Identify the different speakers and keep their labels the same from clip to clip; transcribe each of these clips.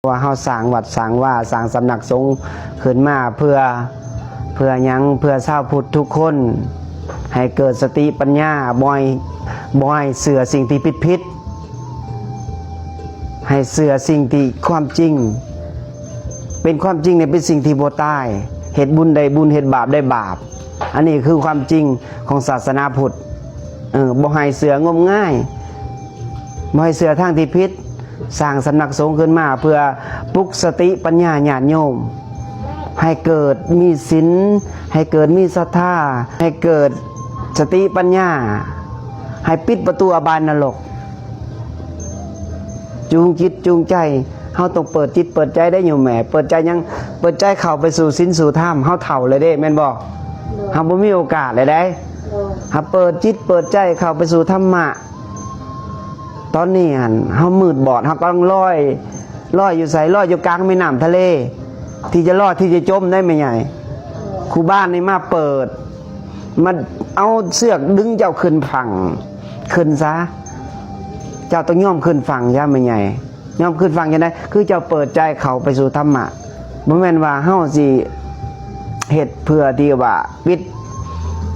Speaker 1: ว่าเฮาสร้างวัดสร้างว่าสร้างสำนักสงฆ์ขึ้นมาเพื่อหยังเพื่อชาวพุทธทุกคนให้เกิดสติปัญญาบ่อยเสื่อสิ่งที่ผิดให้เสื่อสิ่งที่ความจริงเป็นความจริงเนี่ยเป็นสิ่งที่บ่ตายเฮ็ดบุญได้บุญเฮ็ดบาปได้บาปอันนี้คือความจริงของศาสนาพุทธบ่ให้เสื่องมง่ายบ่ให้เสื่อทางที่ผิดสร้างสำนักสงฆ์ขึ้นมาเพื่อปลุกสติปัญญาญาติโยมให้เกิดมีศีลให้เกิดมีศรัทธาให้เกิดสติปัญญาให้ปิดประตูอบายนรกจูงจิตจูงใจเฮาต้องเปิดจิตเปิดใจได้อยู่แหมเปิดใจยังเปิดใจเข้าไปสู่ศีลสู่ธรรมเฮาเฒ่าเลยเด้แม่นบ่เฮาบ่มีโอกาสเลยได้เฮาเปิดจิตเปิดใจเข้าไปสู่ธรรมะตอนนี้เฮามืดบอดเฮากำลังลอยอยู่ไสลอยอยู่กลางแม่น้ำทะเลที่จะรอดที่จะจมได้ไม่ใหญ่ครูบ้านนี่มาเปิดมาเอาเสือกดึงเจ้าขึ้นฝั่งขึ้นซะเจ้าต้องย่อมขึ้นฝั่งย่าไม่ใหญ่ย่อมขึ้นฝั่งยังไงคือเจ้าเปิดใจเข้าไปสู่ธรรมะบ่แม่นว่าเฮาสิเฮ็ดเพื่อที่ว่าปิด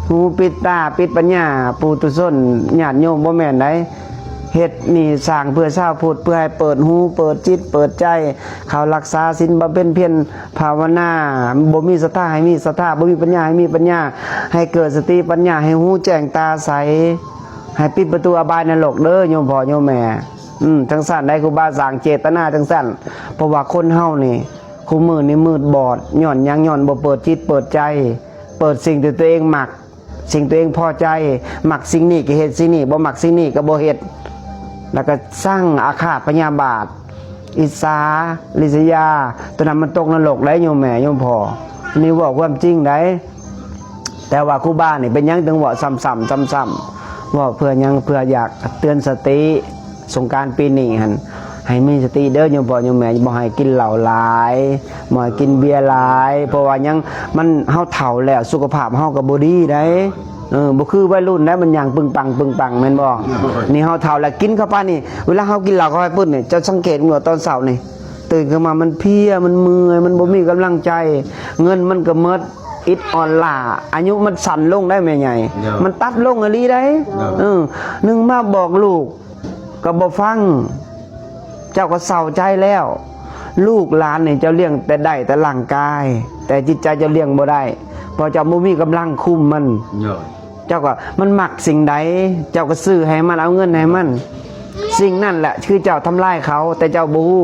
Speaker 1: หูปิดตาปิดปัญญาปุถุชนญาติโยมบ่แม่นไดเฮ็ดนี่สร้างเพื่อชาวพุทธเพื่อให้เปิดหูเปิดจิตเปิดใจเขารักษาศีลบำเพ็ญเพียรภาวนาบ่มีศรัทธาให้มีศรัทธาบ่มีปัญญาให้มีปัญญาให้เกิดสติปัญญาให้หูแจ้งตาใสให้ปิดประตูอบายนรกเด้อโยมพ่อโยมแม่จังซั่นได้ครูบาสร้างเจตนาจังซั่นเพราะว่าคนเฮานี่คู่มือนี่มืดบอดย้อนหยังย้อนบ่เปิดจิตเปิดใจเปิดสิ่งที่ตัวเองมักสิ่งตัวเองพอใจมักสิ่งนี้ก็เฮ็ดสิ่งนี้บ่มักสิ่งนี้ก็บ่เฮ็ดแล้วก็สร้างอาฆาตพยาบาทอิสาลิษยาตัวนั้นมันตกนรกได้โยมแม่โยมพ่อนี่ว่าความจริงได้แต่ว่าครูบานี่เป็นยังถึงว่าซ้ำๆว่าเพื่อยังเพื่ออยากเตือนสติสงกรานต์ปีนี้หั่นให้มีสติเด้อโยมพ่อโยมแม่บ่ให้กินเหล้าหลายบ่ให้กินเบียร์หลายเพราะว่ายังมันเฮาเฒ่าแล้วสุขภาพเฮาก็บ่ดีได้บ่คือวัยรุ่นนะมันอย่างปึงปังแม่นบ่นี่เฮาเฒ่าแล้วกินเข้าไปนี่เวลาเฮากินเหล้าเข้าไปปึ๊บนี่จะสังเกตว่าตอนเช้านี่ตื่นขึ้นมามันเพลียมันเมื่อยมันบ่มีกำลังใจเงินมันก็หมดอิดอ่อนล้าอายุมันสั้นลงได้แม่ใหญ่มันตัดลงอีหลีได้นึงมาบอกลูกก็บ่ฟังเจ้าก็เศร้าใจแล้วลูกหลานนี่เจ้าเลี้ยงแต่ได้แต่ร่างกายแต่จิตใจเจ้าเลี้ยงบ่ได้เพราะเจ้าบ่มีกำลังคุมมันเจ้าก็มันมักสิ่งใดเจ้าก็ซื้อให้มันเอาเงินให้มันสิ่งนั่นแหละคือเจ้าทำลายเขาแต่เจ้าบ่ฮู้